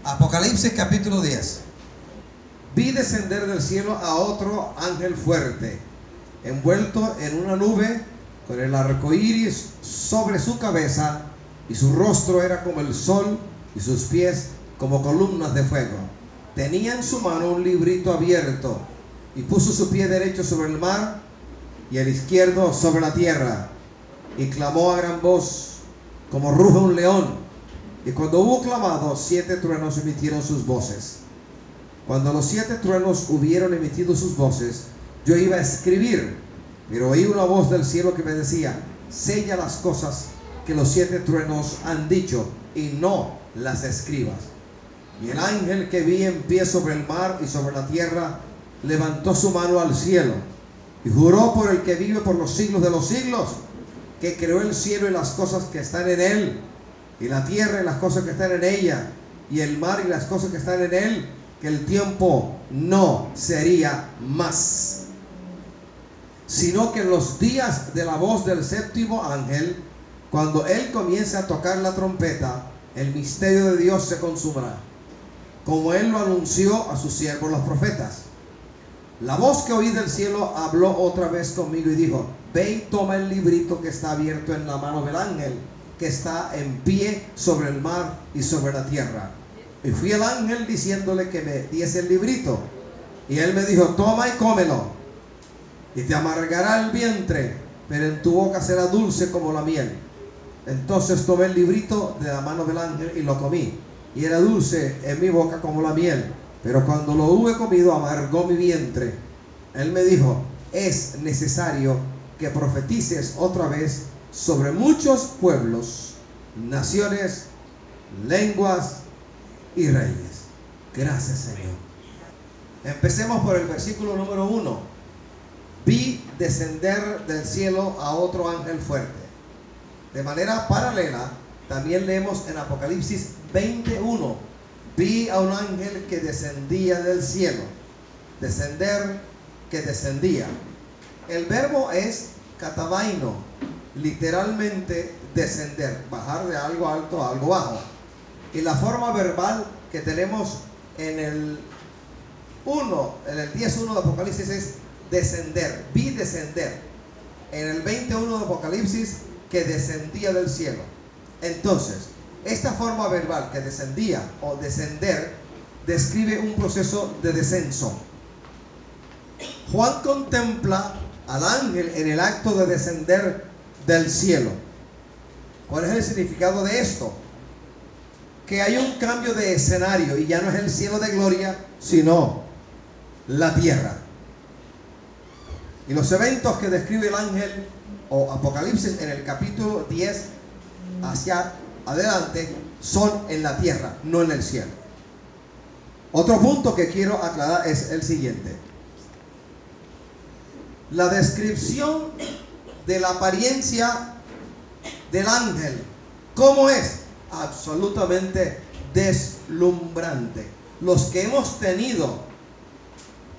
Apocalipsis capítulo 10. Vi descender del cielo a otro ángel fuerte, envuelto en una nube, con el arco iris sobre su cabeza, y su rostro era como el sol, y sus pies como columnas de fuego. Tenía en su mano un librito abierto, y puso su pie derecho sobre el mar, y el izquierdo sobre la tierra, y clamó a gran voz, como ruge un león. Y cuando hubo clamado, 7 truenos emitieron sus voces. Cuando los 7 truenos hubieron emitido sus voces, yo iba a escribir, pero oí una voz del cielo que me decía: sella las cosas que los 7 truenos han dicho, y no las escribas. Y el ángel que vi en pie sobre el mar y sobre la tierra levantó su mano al cielo y juró por el que vive por los siglos de los siglos, que creó el cielo y las cosas que están en él, y la tierra y las cosas que están en ella, y el mar y las cosas que están en él, que el tiempo no sería más, sino que en los días de la voz del séptimo ángel, cuando él comience a tocar la trompeta, el misterio de Dios se consumará, como él lo anunció a sus siervos los profetas. La voz que oí del cielo habló otra vez conmigo y dijo: ve y toma el librito que está abierto en la mano del ángel que está en pie sobre el mar y sobre la tierra. Y fui al ángel diciéndole que me diese el librito, y él me dijo: toma y cómelo, y te amargará el vientre, pero en tu boca será dulce como la miel. Entonces tomé el librito de la mano del ángel y lo comí, y era dulce en mi boca como la miel, pero cuando lo hube comido amargó mi vientre. Él me dijo: es necesario que profetices otra vez sobre muchos pueblos, naciones, lenguas y reyes. Gracias, Señor. Empecemos por el versículo número 1. Vi descender del cielo a otro ángel fuerte. De manera paralela, también leemos en Apocalipsis 21. Vi a un ángel que descendía del cielo. Descender, que descendía. El verbo es katabaino, literalmente descender, bajar de algo alto a algo bajo. Y la forma verbal que tenemos en el 10:1 de Apocalipsis es descender. Vi descender. En el 21 de Apocalipsis, que descendía del cielo. Entonces, esta forma verbal, que descendía o descender, describe un proceso de descenso. Juan contempla al ángel en el acto de descender del cielo. ¿Cuál es el significado de esto? Que hay un cambio de escenario y ya no es el cielo de gloria, sino la tierra. Y los eventos que describe el ángel o Apocalipsis en el capítulo 10 hacia adelante son en la tierra, no en el cielo. Otro punto que quiero aclarar es el siguiente. La descripción de la apariencia del ángel, ¿cómo es? Absolutamente deslumbrante. Los que hemos tenido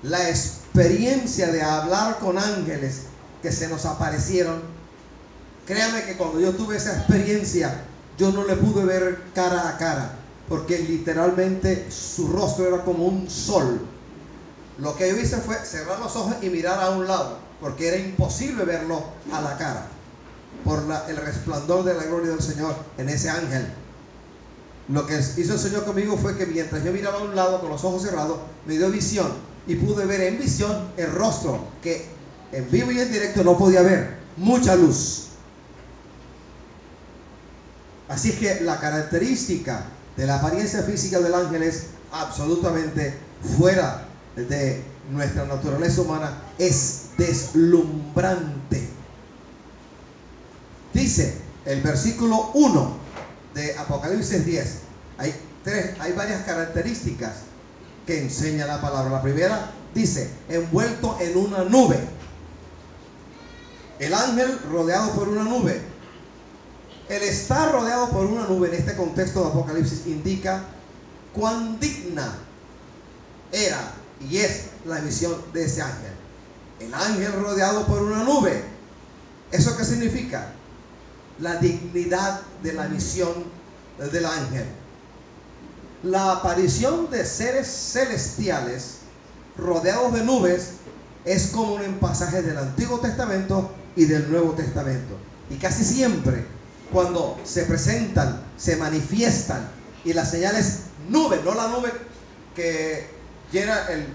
la experiencia de hablar con ángeles que se nos aparecieron, créame que cuando yo tuve esa experiencia, yo no le pude ver cara a cara, porque literalmente su rostro era como un sol. Lo que yo hice fue cerrar los ojos y mirar a un lado, porque era imposible verlo a la cara, por el resplandor de la gloria del Señor en ese ángel. Lo que hizo el Señor conmigo fue que mientras yo miraba a un lado con los ojos cerrados, me dio visión, y pude ver en visión el rostro, que en vivo y en directo no podía ver, mucha luz. Así es que la característica de la apariencia física del ángel es absolutamente fuera de nuestra naturaleza humana, es deslumbrante. Dice el versículo 1 de Apocalipsis 10, hay varias características que enseña la palabra. La primera dice: envuelto en una nube. El ángel rodeado por una nube. El estar rodeado por una nube en este contexto de Apocalipsis indica cuán digna era y es la misión de ese ángel. El ángel rodeado por una nube. ¿Eso qué significa? La dignidad de la misión del ángel. la aparición de seres celestiales rodeados de nubes es común en pasajes del Antiguo Testamento y del Nuevo Testamento. Y casi siempre, cuando se presentan, se manifiestan, y la señal es nube, no la nube que llena el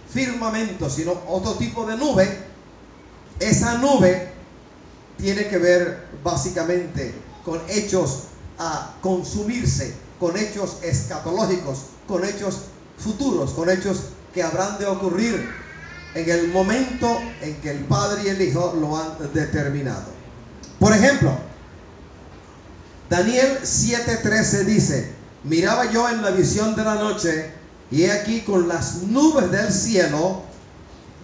firmamento, sino otro tipo de nube, esa nube tiene que ver básicamente con hechos a consumirse, con hechos escatológicos, con hechos futuros, con hechos que habrán de ocurrir en el momento en que el Padre y el Hijo lo han determinado. Por ejemplo, Daniel 7:13 dice: miraba yo en la visión de la noche, y he aquí con las nubes del cielo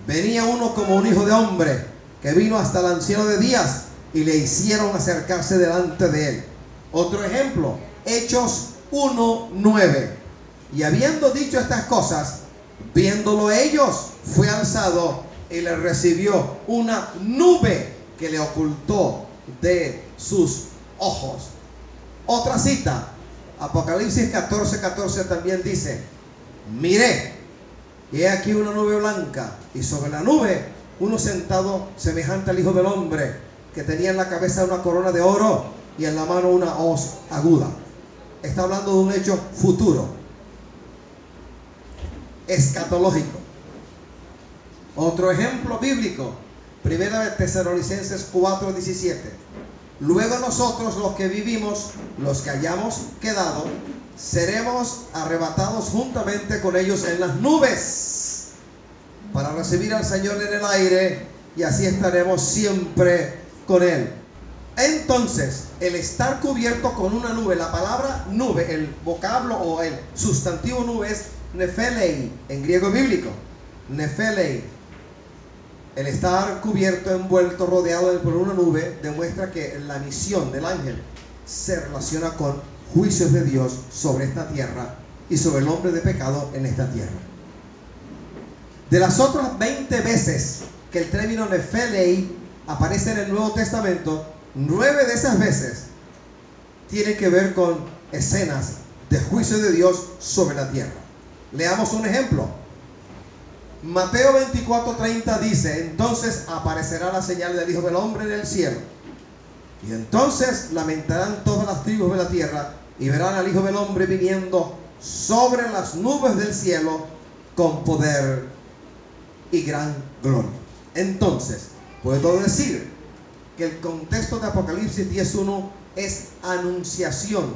venía uno como un hijo de hombre, que vino hasta el anciano de días, y le hicieron acercarse delante de él. Otro ejemplo, Hechos 1:9. Y habiendo dicho estas cosas, viéndolo ellos, fue alzado y le recibió una nube que le ocultó de sus ojos. Otra cita, Apocalipsis 14:14 también dice: miré, y he aquí una nube blanca, y sobre la nube uno sentado semejante al Hijo del Hombre, que tenía en la cabeza una corona de oro y en la mano una hoz aguda. Está hablando de un hecho futuro, escatológico. Otro ejemplo bíblico, Primera de Tesalonicenses 4:17. Luego nosotros, los que vivimos, los que hayamos quedado, seremos arrebatados juntamente con ellos en las nubes para recibir al Señor en el aire, y así estaremos siempre con Él. Entonces, el estar cubierto con una nube, la palabra nube, el vocablo o el sustantivo nube es nephelei en griego bíblico. Nephelei. El estar cubierto, envuelto, rodeado por una nube, demuestra que la misión del ángel se relaciona con juicios de Dios sobre esta tierra y sobre el hombre de pecado en esta tierra. De las otras 20 veces que el término nephelei aparece en el Nuevo Testamento, 9 de esas veces tienen que ver con escenas de juicio de Dios sobre la tierra. Leamos un ejemplo. Mateo 24:30 dice: entonces aparecerá la señal del Hijo del Hombre en el cielo, y entonces lamentarán todas las tribus de la tierra, y verán al Hijo del Hombre viniendo sobre las nubes del cielo con poder y gran gloria. Entonces, puedo decir que el contexto de Apocalipsis 10:1 es anunciación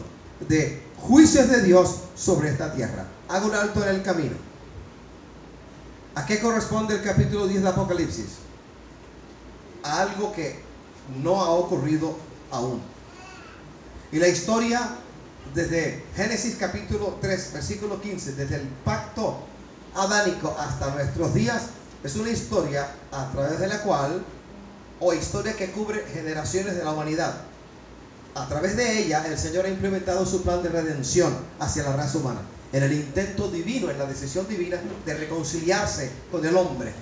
de juicios de Dios sobre esta tierra. Hago un alto en el camino. ¿A qué corresponde el capítulo 10 de Apocalipsis? A algo que no ha ocurrido aún. Y la historia desde Génesis capítulo 3 versículo 15, desde el pacto adánico hasta nuestros días, es una historia a través de la cual, o historia que cubre generaciones de la humanidad. A través de ella el Señor ha implementado su plan de redención hacia la raza humana, en el intento divino, en la decisión divina de reconciliarse con el hombre.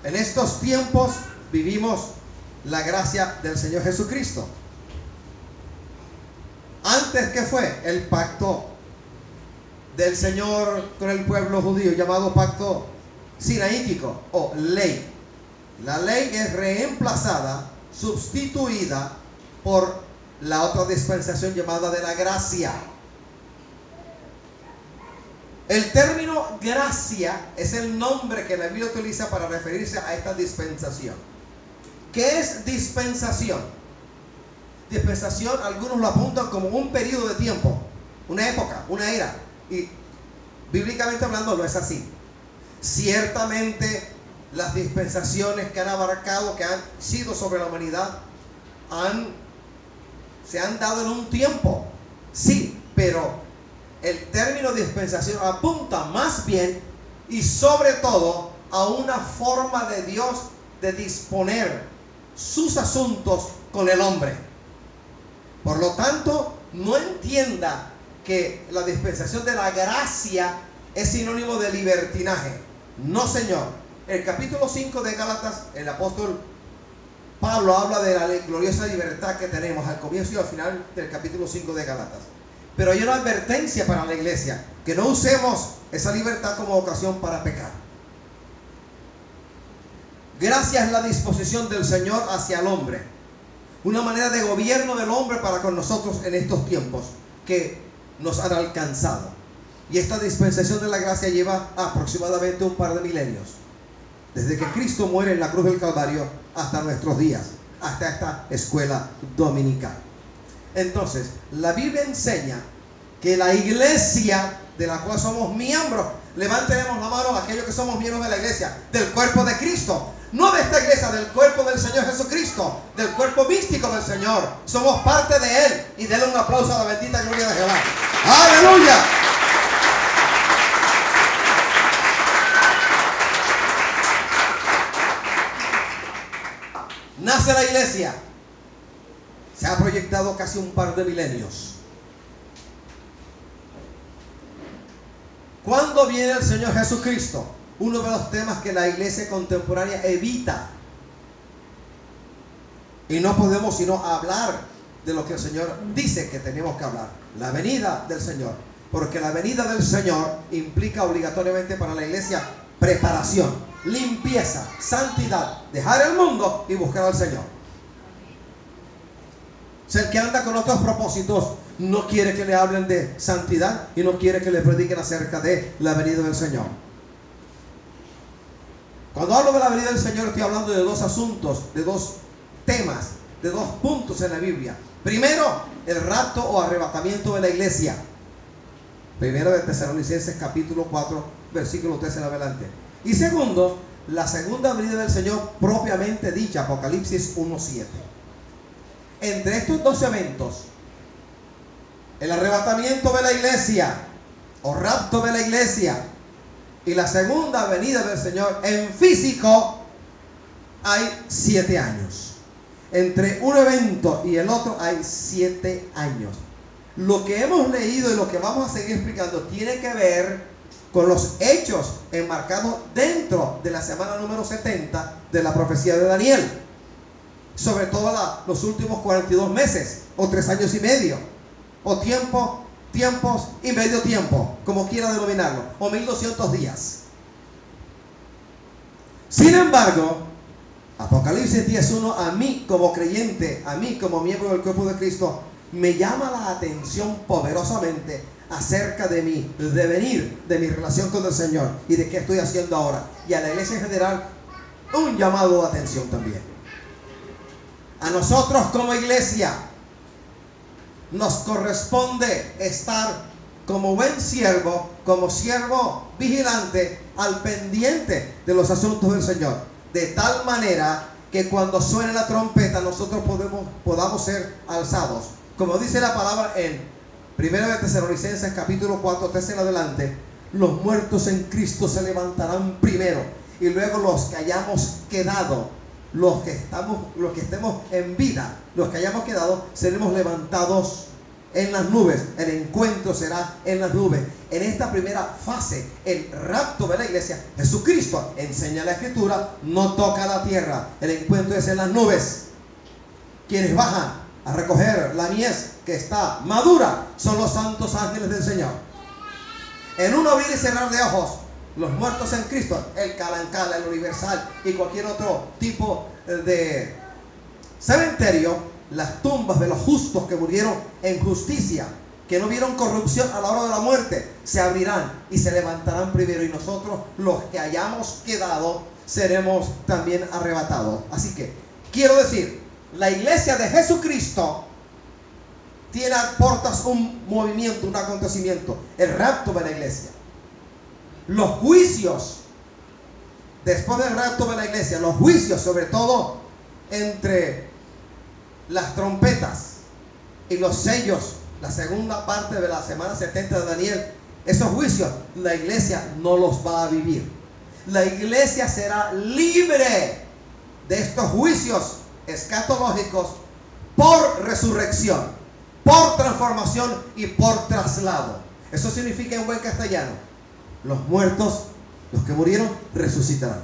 En estos tiempos vivimos la gracia del Señor Jesucristo. Antes, ¿qué fue? El pacto del Señor con el pueblo judío, llamado pacto sinaítico o ley. La ley es reemplazada, sustituida por la otra dispensación llamada de la gracia. El término gracia es el nombre que la Biblia utiliza para referirse a esta dispensación. ¿Qué es dispensación? Dispensación, algunos lo apuntan como un periodo de tiempo, una época, una era. Y bíblicamente hablando no es así. Ciertamente las dispensaciones que han abarcado, que han sido sobre la humanidad, se han dado en un tiempo. Sí, pero el término dispensación apunta más bien y sobre todo a una forma de Dios de disponer sus asuntos con el hombre. Por lo tanto, no entienda que la dispensación de la gracia es sinónimo de libertinaje. No, señor. El capítulo 5 de Gálatas, el apóstol Pablo habla de la gloriosa libertad que tenemos al comienzo y al final del capítulo 5 de Gálatas. Pero hay una advertencia para la iglesia, que no usemos esa libertad como ocasión para pecar. Gracia es la disposición del Señor hacia el hombre, una manera de gobierno del hombre para con nosotros en estos tiempos que nos han alcanzado. Y esta dispensación de la gracia lleva aproximadamente un par de milenios, desde que Cristo muere en la cruz del Calvario hasta nuestros días, hasta esta escuela dominical. Entonces, la Biblia enseña que la iglesia de la cual somos miembros, levantemos la mano a aquellos que somos miembros de la iglesia, del cuerpo de Cristo, no de esta iglesia, del cuerpo del Señor Jesucristo, del cuerpo místico del Señor. Somos parte de Él, y denle un aplauso a la bendita gloria de Jehová. ¡Aleluya! Nace la iglesia. Se ha proyectado casi un par de milenios. ¿Cuándo viene el Señor Jesucristo? Uno de los temas que la iglesia contemporánea evita. Y no podemos sino hablar de lo que el Señor dice que tenemos que hablar. La venida del Señor. Porque la venida del Señor implica obligatoriamente para la iglesia preparación, limpieza, santidad, dejar el mundo y buscar al Señor. Si el que anda con otros propósitos no quiere que le hablen de santidad y no quiere que le prediquen acerca de la venida del Señor. Cuando hablo de la venida del Señor, estoy hablando de dos asuntos, de dos temas, de dos puntos en la Biblia. Primero, el rapto o arrebatamiento de la iglesia. Primero de Tesalonicenses capítulo 4, versículo 13 en adelante. Y segundo, la segunda venida del Señor propiamente dicha, Apocalipsis 1:7. Entre estos dos eventos, el arrebatamiento de la iglesia o rapto de la iglesia y la segunda venida del Señor en físico, hay 7 años. Entre un evento y el otro hay 7 años. Lo que hemos leído y lo que vamos a seguir explicando tiene que ver con los hechos enmarcados dentro de la semana número 70 de la profecía de Daniel. Sobre todo los últimos 42 meses, o 3 años y medio, o tiempos y medio tiempo, como quiera denominarlo, o 1200 días. Sin embargo, Apocalipsis 10:1 a mí como creyente, a mí como miembro del cuerpo de Cristo, me llama la atención poderosamente acerca de mi devenir, de mi relación con el Señor y de qué estoy haciendo ahora. Y a la iglesia en general, un llamado de atención también. A nosotros como iglesia nos corresponde estar como buen siervo, como siervo vigilante, al pendiente de los asuntos del Señor, de tal manera que cuando suene la trompeta nosotros podamos ser alzados. Como dice la palabra en 1 de Tesalonicenses capítulo 4, 13 en adelante, los muertos en Cristo se levantarán primero, y luego los que hayamos quedado, los que estemos en vida, los que hayamos quedado, seremos levantados en las nubes. El encuentro será en las nubes. En esta primera fase, el rapto de la iglesia, Jesucristo, enseña la Escritura, no toca la tierra. El encuentro es en las nubes. Quienes bajan a recoger la mies que está madura son los santos ángeles del Señor. En un abrir y cerrar de ojos, los muertos en Cristo, el Calancal, el Universal y cualquier otro tipo de cementerio, las tumbas de los justos que murieron en justicia, que no vieron corrupción a la hora de la muerte, se abrirán y se levantarán primero, y nosotros, los que hayamos quedado, seremos también arrebatados. Así que quiero decir, la iglesia de Jesucristo tiene a portas un movimiento, un acontecimiento, el rapto de la iglesia. Los juicios, después del rapto de la iglesia, los juicios, sobre todo entre las trompetas y los sellos, la segunda parte de la semana 70 de Daniel, esos juicios, la iglesia no los va a vivir. La iglesia será libre de estos juicios escatológicos por resurrección, por transformación y por traslado. Eso significa en buen castellano: los muertos, los que murieron, resucitarán.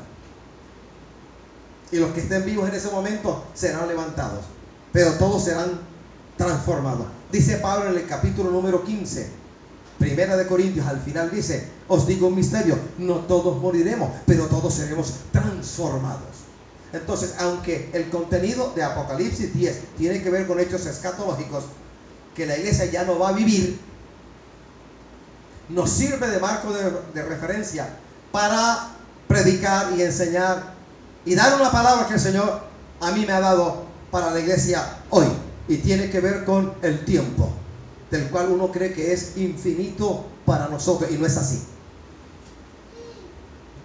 Y los que estén vivos en ese momento serán levantados. Pero todos serán transformados. Dice Pablo en el capítulo número 15, Primera de Corintios, al final dice: os digo un misterio, no todos moriremos, pero todos seremos transformados. Entonces, aunque el contenido de Apocalipsis 10 tiene que ver con hechos escatológicos que la iglesia ya no va a vivir, nos sirve de marco de referencia para predicar y enseñar y dar una palabra que el Señor a mí me ha dado para la iglesia hoy, y tiene que ver con el tiempo, del cual uno cree que es infinito para nosotros, y no es así.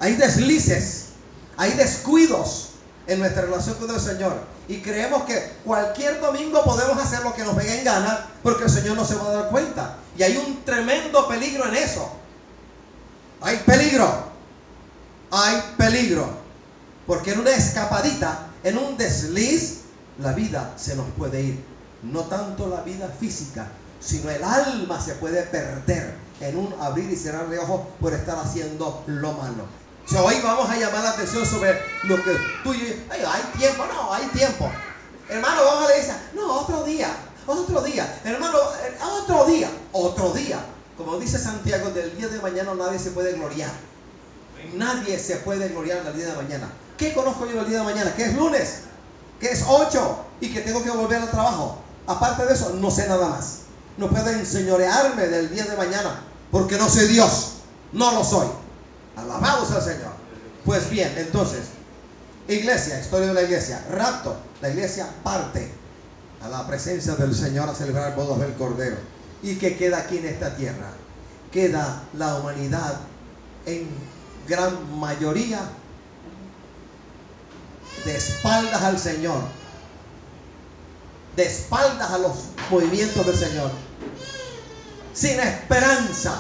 Hay deslices, hay descuidos en nuestra relación con el Señor, y creemos que cualquier domingo podemos hacer lo que nos venga en gana, porque el Señor no se va a dar cuenta. Y hay un tremendo peligro en eso. Hay peligro, porque en una escapadita, en un desliz, la vida se nos puede ir. No tanto la vida física, sino el alma se puede perder en un abrir y cerrar de ojos por estar haciendo lo malo. Hoy vamos a llamar la atención sobre lo que tú y yo, hay tiempo, no, hay tiempo. Hermano, vamos a la iglesia, no, otro día, hermano, otro día. Como dice Santiago, del día de mañana nadie se puede gloriar. Nadie se puede gloriar del día de mañana. ¿Qué conozco yo del día de mañana? Que es lunes, que es 8 y que tengo que volver al trabajo. Aparte de eso, no sé nada más. No puedo enseñorearme del día de mañana, porque no soy Dios, no lo soy. Alabados al Señor. Pues bien, entonces, iglesia, historia de la iglesia, rapto, la iglesia parte a la presencia del Señor a celebrar bodas del Cordero. ¿Y qué queda aquí en esta tierra? Queda la humanidad en gran mayoría de espaldas al Señor, de espaldas a los movimientos del Señor, sin esperanza.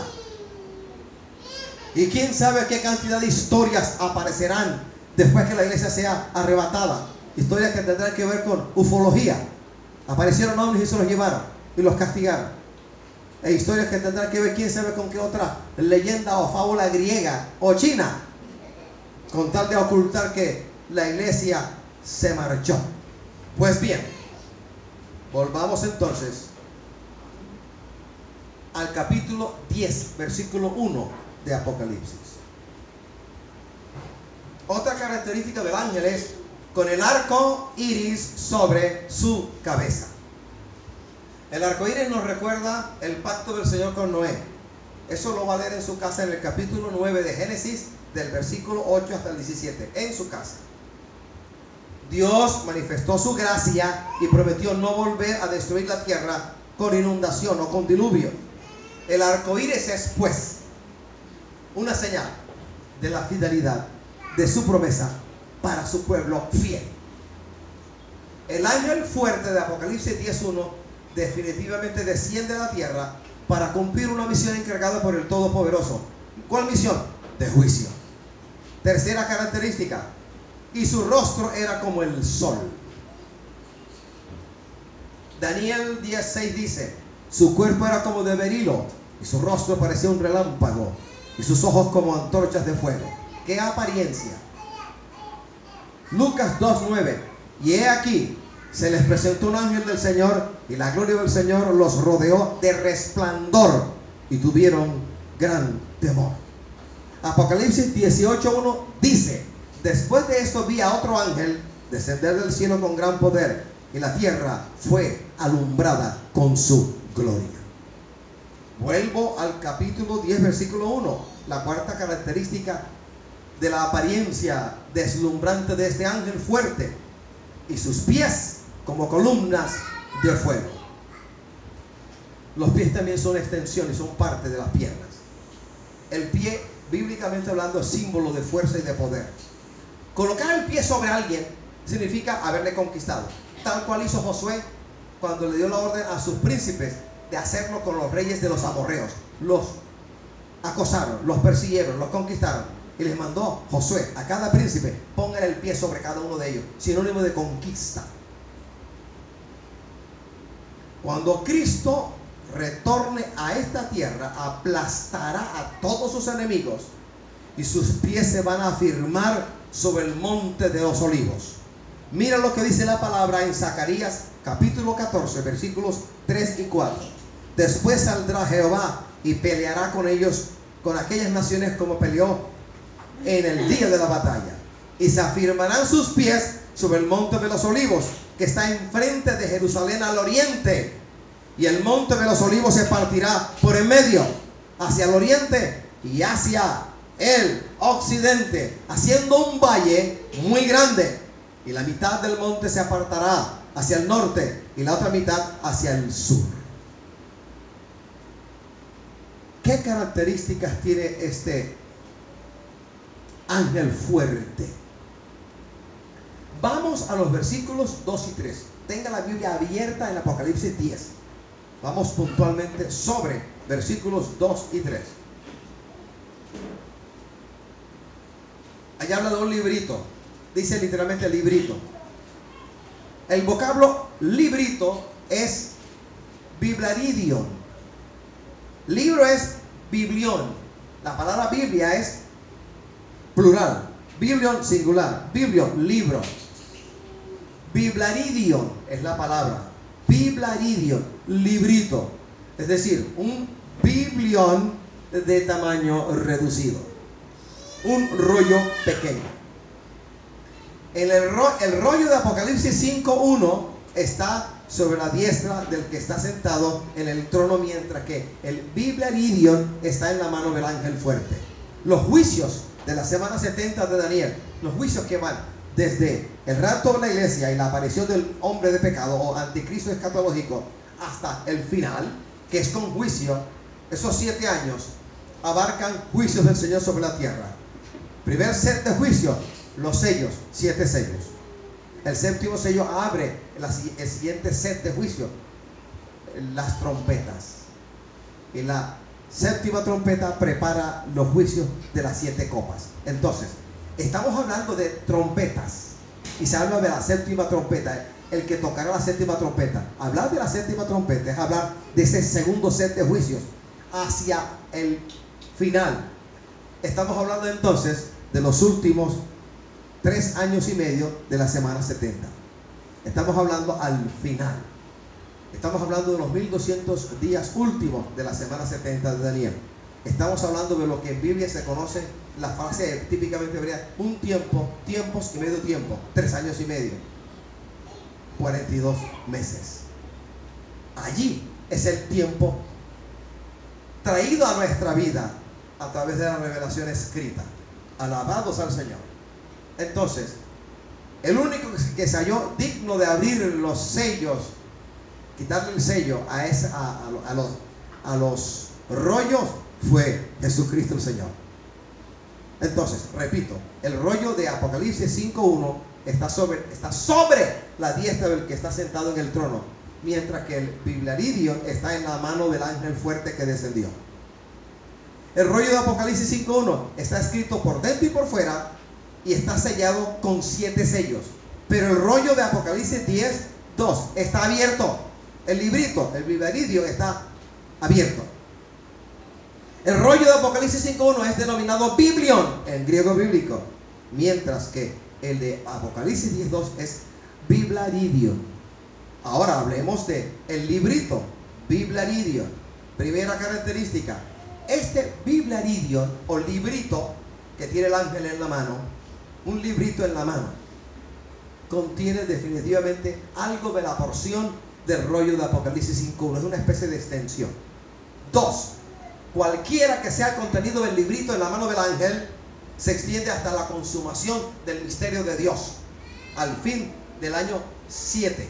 Y quién sabe qué cantidad de historias aparecerán después que la iglesia sea arrebatada. Historias que tendrán que ver con ufología. Aparecieron ovnis y se los llevaron y los castigaron. E historias que tendrán que ver quién sabe con qué otra leyenda o fábula griega o china, con tal de ocultar que la iglesia se marchó. Pues bien, volvamos entonces al capítulo 10, versículo 1 de Apocalipsis. Otra característica del ángel es con el arco iris sobre su cabeza. El arco iris nos recuerda el pacto del Señor con Noé. Eso lo va a leer en su casa en el capítulo 9 de Génesis, del versículo 8 hasta el 17, en su casa. Dios manifestó su gracia y prometió no volver a destruir la tierra con inundación o con diluvio. El arco iris es, pues, una señal de la fidelidad de su promesa para su pueblo fiel. El ángel fuerte de Apocalipsis 10:1 definitivamente desciende a la tierra para cumplir una misión encargada por el Todopoderoso. ¿Cuál misión? De juicio. Tercera característica: y su rostro era como el sol. Daniel 10:6 dice: su cuerpo era como de berilo y su rostro parecía un relámpago y sus ojos como antorchas de fuego. ¡Qué apariencia! Lucas 2:9: y he aquí, se les presentó un ángel del Señor, y la gloria del Señor los rodeó de resplandor, y tuvieron gran temor. Apocalipsis 18:1 dice: después de esto vi a otro ángel descender del cielo con gran poder, y la tierra fue alumbrada con su gloria. Vuelvo al capítulo 10, versículo 1. La cuarta característica de la apariencia deslumbrante de este ángel fuerte: y sus pies como columnas de fuego. Los pies también son extensiones, son parte de las piernas. El pie, bíblicamente hablando, es símbolo de fuerza y de poder. Colocar el pie sobre alguien significa haberle conquistado, tal cual hizo Josué cuando le dio la orden a sus príncipes de hacerlo con los reyes de los amorreos. Los acosaron, los persiguieron, los conquistaron, y les mandó Josué a cada príncipe: pongan el pie sobre cada uno de ellos, sinónimo de conquista. Cuando Cristo retorne a esta tierra, aplastará a todos sus enemigos, y sus pies se van a afirmar sobre el monte de los olivos. Mira lo que dice la palabra en Zacarías capítulo 14, versículos 3 y 4. Después saldrá Jehová y peleará con ellos, con aquellas naciones como peleó en el día de la batalla. Y se afirmarán sus pies sobre el monte de los olivos, que está enfrente de Jerusalén al oriente. Y el monte de los olivos se partirá por en medio, hacia el oriente y hacia el occidente, haciendo un valle muy grande. Y la mitad del monte se apartará hacia el norte y la otra mitad hacia el sur. ¿Qué características tiene este ángel fuerte? Vamos a los versículos 2 y 3. Tenga la Biblia abierta en Apocalipsis 10. Vamos puntualmente sobre versículos 2 y 3. Allá habla de un librito. Dice literalmente librito. El vocablo librito es biblaridion. Libro es biblión. La palabra Biblia es plural. Biblion singular. Biblion, libro. Biblaridion es la palabra. Biblaridion, librito. Es decir, un biblión de tamaño reducido. Un rollo pequeño. El rollo de Apocalipsis 5:1 está sobre la diestra del que está sentado en el trono, mientras que el biblaridion está en la mano del ángel fuerte. Los juicios de la semana 70 de Daniel, los juicios que van desde el rapto de la iglesia y la aparición del hombre de pecado o anticristo escatológico hasta el final, que es con juicio, esos 7 años abarcan juicios del Señor sobre la tierra. Primer set de juicio, los sellos, 7 sellos. El séptimo sello abre el siguiente set de juicio, las trompetas. Y la séptima trompeta prepara los juicios de las 7 copas. Entonces, estamos hablando de trompetas y se habla de la séptima trompeta, el que tocará la séptima trompeta. Hablar de la séptima trompeta es hablar de ese segundo set de juicios hacia el final. Estamos hablando entonces de los últimos 3 años y medio de la semana 70. Estamos hablando al final. Estamos hablando de los 1200 días últimos de la semana 70 de Daniel. Estamos hablando de lo que en Biblia se conoce la frase típicamente hebrea: un tiempo, tiempos y medio tiempo, 3 años y medio, 42 meses. Allí es el tiempo traído a nuestra vida a través de la revelación escrita. Alabados al Señor. Entonces, el único que se halló digno de abrir los sellos, quitarle el sello a los rollos, fue Jesucristo el Señor. Entonces, repito, el rollo de Apocalipsis 5:1 está sobre la diestra del que está sentado en el trono, mientras que el biblaridion está en la mano del ángel fuerte que descendió. El rollo de Apocalipsis 5:1 está escrito por dentro y por fuera y está sellado con 7 sellos. Pero el rollo de Apocalipsis 10:2 está abierto. El librito, el biblaridion, está abierto. El rollo de Apocalipsis 5:1 es denominado biblion en griego bíblico, mientras que el de Apocalipsis 10:2 es biblaridion. Ahora hablemos de el librito, biblaridion. Primera característica: este biblaridion o librito que tiene el ángel en la mano, un librito en la mano, contiene definitivamente algo de la porción del rollo de Apocalipsis 5:1. Es una especie de extensión. 2. Cualquiera que sea el contenido del librito en la mano del ángel, se extiende hasta la consumación del misterio de Dios, al fin del año 7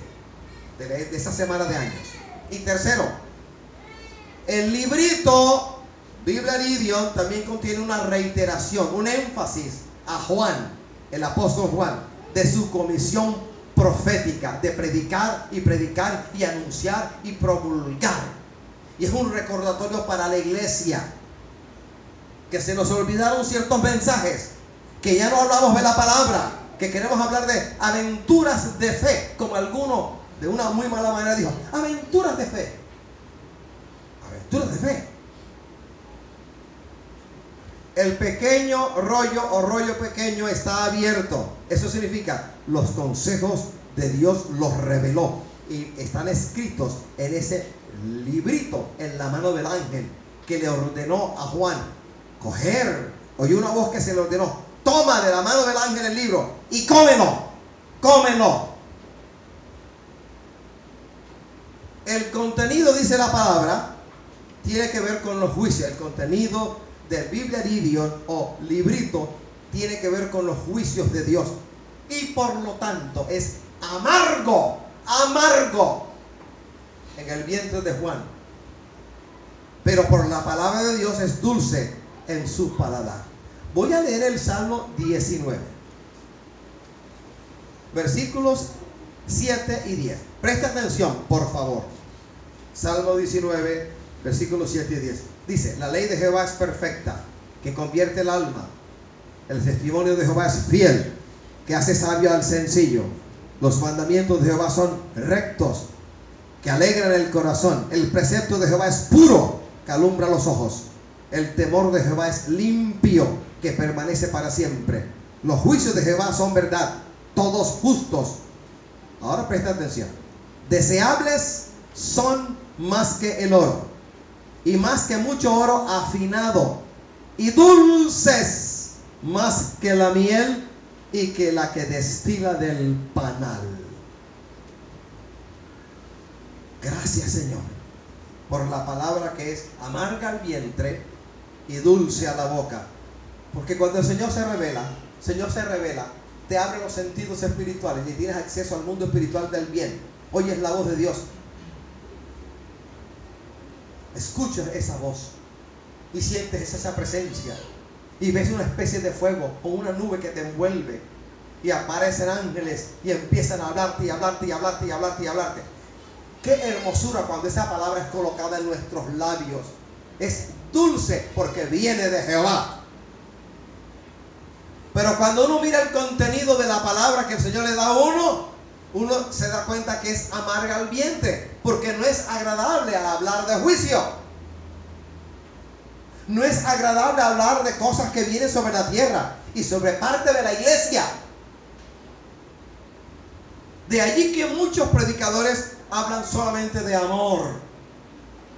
de esa semana de años. Y tercero, el librito biblaridion también contiene una reiteración, un énfasis a Juan, el apóstol Juan, de su comisión profética de predicar y anunciar y promulgar. Y es un recordatorio para la iglesia, que se nos olvidaron ciertos mensajes, que ya no hablamos de la palabra, que queremos hablar de aventuras de fe, como alguno de una muy mala manera dijo: aventuras de fe. Aventuras de fe. El pequeño rollo o rollo pequeño está abierto. Eso significa, los consejos de Dios los reveló y están escritos en ese librito en la mano del ángel que le ordenó a Juan coger. Oyó una voz que se le ordenó: toma de la mano del ángel el libro y cómelo, cómelo. El contenido, dice la palabra, tiene que ver con los juicios. El contenido del Biblia Didion o librito tiene que ver con los juicios de Dios. Y por lo tanto es amargo, amargo en el vientre de Juan. Pero por la palabra de Dios es dulce en su paladar. Voy a leer el Salmo 19, versículos 7 y 10. Presta atención, por favor. Salmo 19, versículos 7 y 10. Dice: la ley de Jehová es perfecta, que convierte el alma. El testimonio de Jehová es fiel, que hace sabio al sencillo. Los mandamientos de Jehová son rectos, que alegran el corazón. El precepto de Jehová es puro, que alumbra los ojos. El temor de Jehová es limpio, que permanece para siempre. Los juicios de Jehová son verdad, todos justos. Ahora presta atención. Deseables son más que el oro, y más que mucho oro afinado, y dulces más que la miel y que la que destila del panal. Gracias, Señor, por la palabra que es amarga al vientre y dulce a la boca. Porque cuando el Señor se revela, te abre los sentidos espirituales y tienes acceso al mundo espiritual del bien. Oyes la voz de Dios. Escuchas esa voz y sientes esa presencia y ves una especie de fuego o una nube que te envuelve y aparecen ángeles y empiezan a hablarte y hablarte y hablarte y hablarte y hablarte. Qué hermosura cuando esa palabra es colocada en nuestros labios. Es dulce porque viene de Jehová. Pero cuando uno mira el contenido de la palabra que el Señor le da a uno se da cuenta que es amarga al vientre, porque no es agradable hablar de juicio. No es agradable hablar de cosas que vienen sobre la tierra y sobre parte de la iglesia. De allí que muchos predicadores hablan solamente de amor.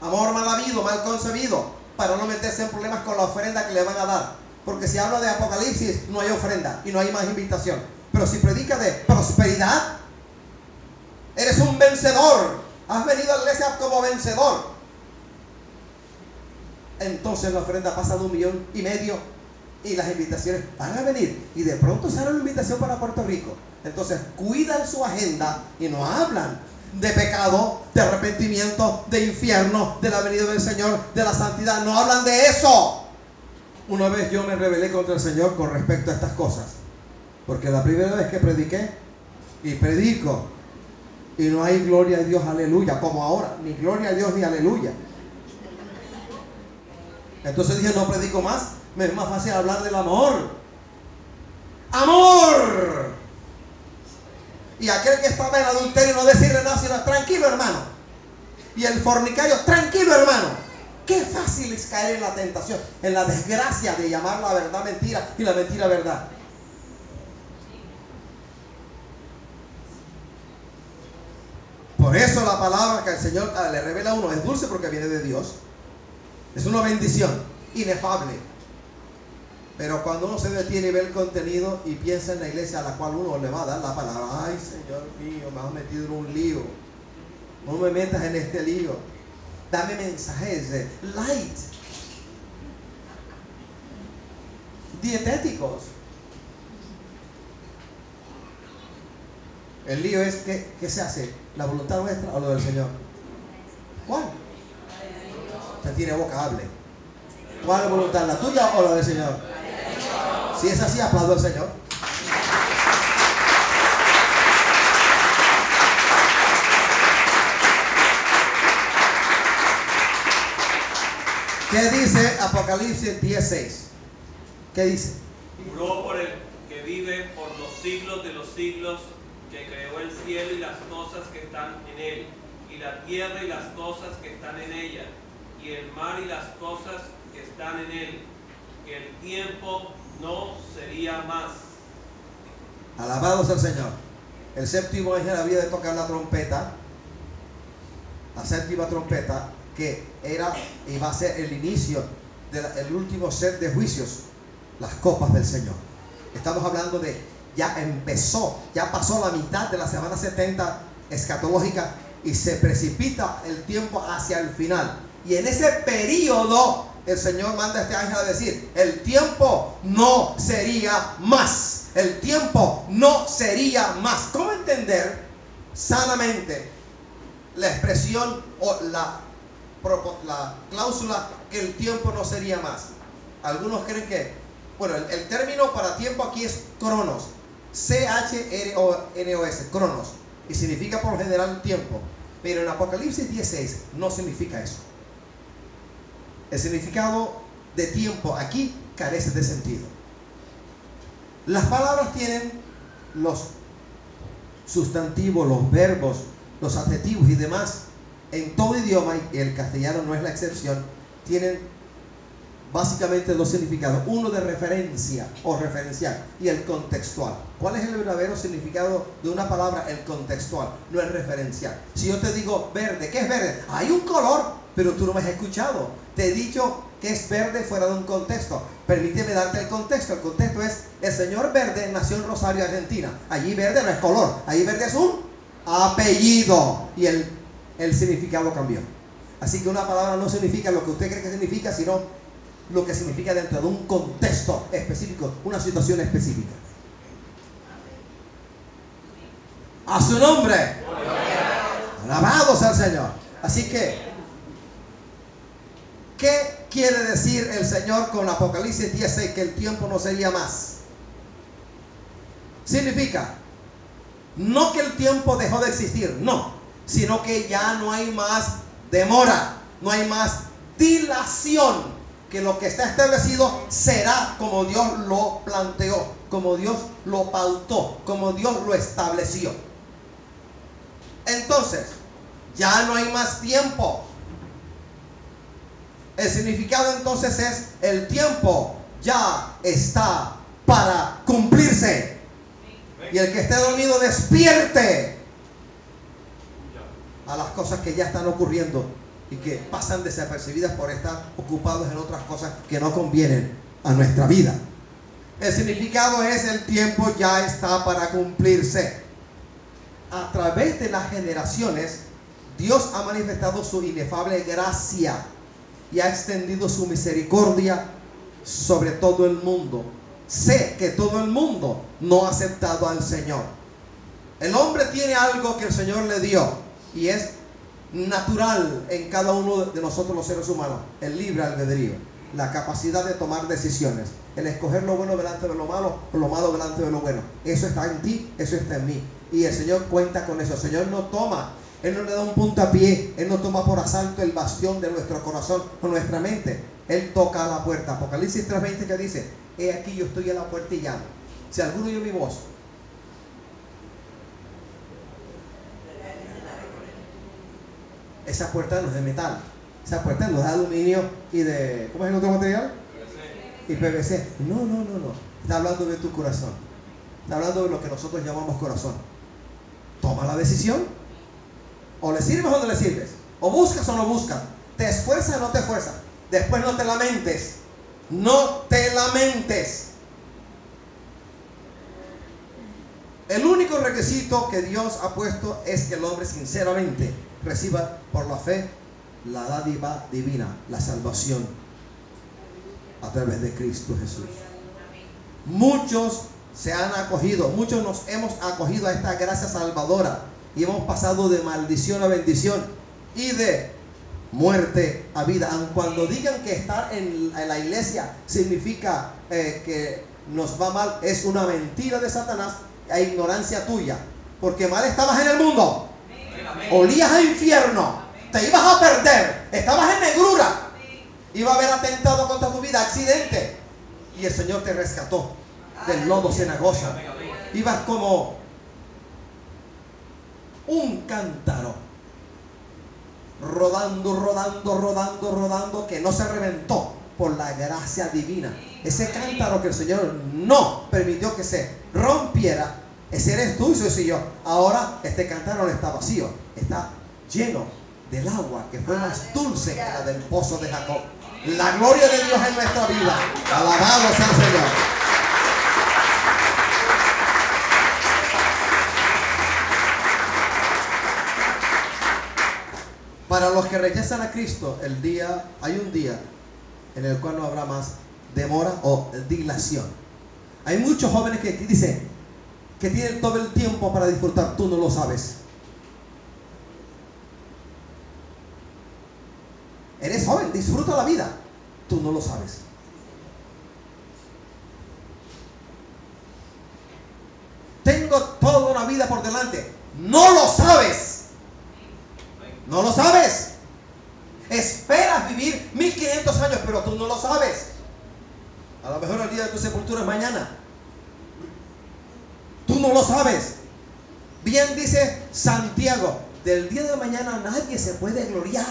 Amor mal habido, mal concebido, para no meterse en problemas con la ofrenda que le van a dar. Porque si habla de Apocalipsis, no hay ofrenda y no hay más invitación. Pero si predica de prosperidad, eres un vencedor, has venido a la iglesia como vencedor, entonces la ofrenda pasa de 1,5 millones y las invitaciones van a venir. Y de pronto sale una invitación para Puerto Rico. Entonces cuidan su agenda y no hablan de pecado, de arrepentimiento, de infierno, de la venida del Señor, de la santidad. No hablan de eso. Una vez yo me rebelé contra el Señor con respecto a estas cosas, porque la primera vez que prediqué y predico y no hay gloria a Dios, aleluya, como ahora, ni gloria a Dios ni aleluya. Entonces dije, no predico más, me es más fácil hablar del amor. ¡Amor! Y aquel que estaba en adulterio no decirle nada, sino tranquilo, hermano. Y el fornicario, tranquilo, hermano. Qué fácil es caer en la tentación, en la desgracia de llamar la verdad mentira y la mentira verdad. Por eso la palabra que el Señor le revela a uno es dulce porque viene de Dios. Es una bendición inefable. Pero cuando uno se detiene y ve el contenido y piensa en la iglesia a la cual uno le va a dar la palabra, ay, Señor mío, me has metido en un lío. No me metas en este lío. Dame mensajes light, dietéticos. El lío es que, ¿qué se hace? ¿La voluntad nuestra o lo del Señor? ¿Cuál? Usted tiene boca, hable. ¿Cuál voluntad? ¿La tuya o la del Señor? Si es así, aplaudo al Señor. ¿Qué dice Apocalipsis 10:6? ¿Qué dice? Juró por el que vive por los siglos de los siglos, que creó el cielo y las cosas que están en él, y la tierra y las cosas que están en ella, y el mar y las cosas que están en él, que el tiempo no sería más. Alabado sea el Señor. El séptimo ángel había de tocar la trompeta, la séptima trompeta, que iba a ser el inicio del último set de juicios, las copas del Señor. Estamos hablando de, ya empezó, ya pasó la mitad de la semana 70 escatológica y se precipita el tiempo hacia el final. Y en ese periodo el Señor manda a este ángel a decir: el tiempo no sería más. El tiempo no sería más. ¿Cómo entender sanamente la expresión o la cláusula que el tiempo no sería más? Algunos creen que, bueno, el término para tiempo aquí es cronos, C-H-R-O-N-O-S, cronos, y significa por lo general tiempo, pero en Apocalipsis 16 no significa eso. El significado de tiempo aquí carece de sentido. Las palabras tienen los sustantivos, los verbos, los adjetivos y demás en todo idioma, y el castellano no es la excepción, tienen básicamente dos significados: uno de referencia o referencial y el contextual. ¿Cuál es el verdadero significado de una palabra? El contextual, no el referencial. Si yo te digo verde, ¿qué es verde? Hay un color, pero tú no me has escuchado. Te he dicho que es verde fuera de un contexto. Permíteme darte el contexto. El contexto es: el señor Verde nació en Rosario, Argentina. Allí verde no es color, allí verde es un apellido, y el significado cambió. Así que una palabra no significa lo que usted cree que significa, sino lo que significa dentro de un contexto específico, una situación específica. A su nombre. Alabado sea el Señor. Así que, ¿qué quiere decir el Señor con Apocalipsis 16? Que el tiempo no sería más. Significa no que el tiempo dejó de existir, no, sino que ya no hay más demora, no hay más dilación, que lo que está establecido será como Dios lo planteó, como Dios lo pautó, como Dios lo estableció. Entonces, ya no hay más tiempo. El significado entonces es: el tiempo ya está para cumplirse. Y el que esté dormido despierte a las cosas que ya están ocurriendo y que pasan desapercibidas por estar ocupados en otras cosas que no convienen a nuestra vida. El significado es: el tiempo ya está para cumplirse. A través de las generaciones, Dios ha manifestado su inefable gracia y ha extendido su misericordia sobre todo el mundo. Sé que todo el mundo no ha aceptado al Señor. El hombre tiene algo que el Señor le dio, y es natural en cada uno de nosotros los seres humanos: el libre albedrío, la capacidad de tomar decisiones, el escoger lo bueno delante de lo malo o lo malo delante de lo bueno. Eso está en ti, eso está en mí, y el Señor cuenta con eso. El Señor no toma, Él no le da un puntapié, Él no toma por asalto el bastión de nuestro corazón o nuestra mente. Él toca a la puerta. Apocalipsis 3:20, que dice: he aquí yo estoy a la puerta y llamo. Si alguno oye mi voz, esa puerta no es de metal, esa puerta no es de aluminio y de, ¿cómo es el otro material? Y PVC. No. Está hablando de tu corazón. Está hablando de lo que nosotros llamamos corazón. Toma la decisión. O le sirves o no le sirves. O buscas o no buscas. Te esfuerzas o no te esfuerzas. Después no te lamentes. No te lamentes. El único requisito que Dios ha puesto es que el hombre sinceramente reciba por la fe la dádiva divina, la salvación a través de Cristo Jesús. Muchos se han acogido, muchos nos hemos acogido a esta gracia salvadora y hemos pasado de maldición a bendición y de muerte a vida. Aun cuando digan que estar en la iglesia significa que nos va mal, es una mentira de Satanás e ignorancia tuya, porque mal estabas en el mundo, olías a infierno, te ibas a perder, estabas en negrura, iba a haber atentado contra tu vida, accidente, y el Señor te rescató del lodo cenagoso. Ibas como un cántaro, rodando, que no se reventó, por la gracia divina. Ese cántaro que el Señor no permitió que se rompiera, ese eres tú y soy yo. Ahora este cántaro no está vacío, está lleno del agua que fue más dulce que la del pozo de Jacob. La gloria de Dios en nuestra vida. Alabado sea el Señor. Para los que rechazan a Cristo, hay un día en el cual no habrá más demora o dilación. Hay muchos jóvenes que dicen que tienen todo el tiempo para disfrutar. Tú no lo sabes. Eres joven, disfruta la vida. Tú no lo sabes. Tengo toda una vida por delante. No lo sabes. No lo sabes. Esperas vivir 1500 años, pero tú no lo sabes. A lo mejor el día de tu sepultura es mañana. Tú no lo sabes. Bien dice Santiago, del día de mañana nadie se puede gloriar.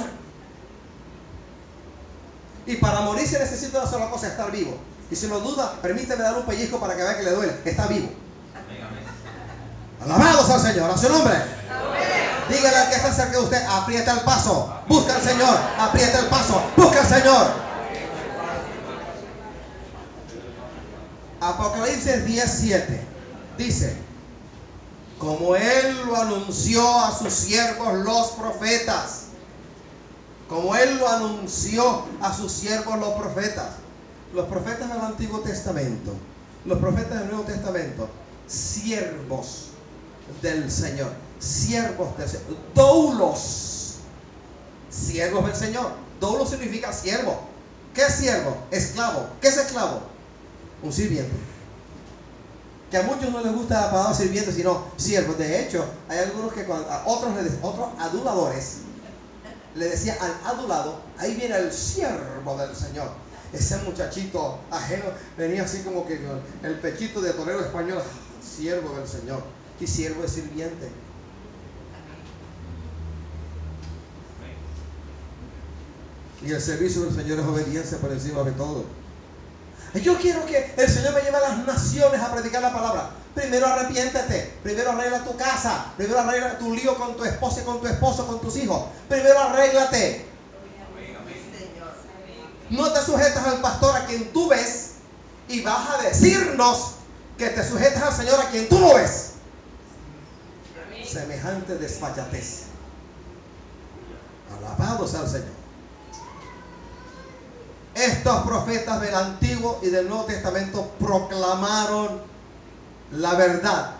Y para morir se necesita una sola cosa, estar vivo. Y si lo duda, permíteme dar un pellizco para que vea que le duele. Está vivo. Alabado sea el Señor, a su nombre. Dígale al que está cerca de usted, aprieta el paso, busca al Señor, aprieta el paso, busca al Señor. Apocalipsis 10:7 dice, como Él lo anunció a sus siervos los profetas, como Él lo anunció a sus siervos los profetas del Antiguo Testamento, los profetas del Nuevo Testamento, siervos del Señor, siervos del Señor, doulos, siervos del Señor. Doulos significa siervo. ¿Qué es siervo? Esclavo. ¿Qué es esclavo? Un sirviente. Que a muchos no les gusta la palabra sirviente, sino siervo. De hecho, hay algunos que otros aduladores le decían al adulado, ahí viene el siervo del Señor. Ese muchachito ajeno venía así como que con el pechito de torero español, siervo del Señor. Y siervo es sirviente. Y el servicio del Señor es obediencia por encima de todo. Yo quiero que el Señor me lleve a las naciones a predicar la palabra. Primero arrepiéntete, primero arregla tu casa, primero arregla tu lío con tu esposa y con tu esposo, con tus hijos. Primero arréglate. No te sujetas al pastor a quien tú ves y vas a decirnos que te sujetas al Señor a quien tú no ves. Semejante desfachatez. Alabado sea el Señor. Estos profetas del Antiguo y del Nuevo Testamento proclamaron la verdad,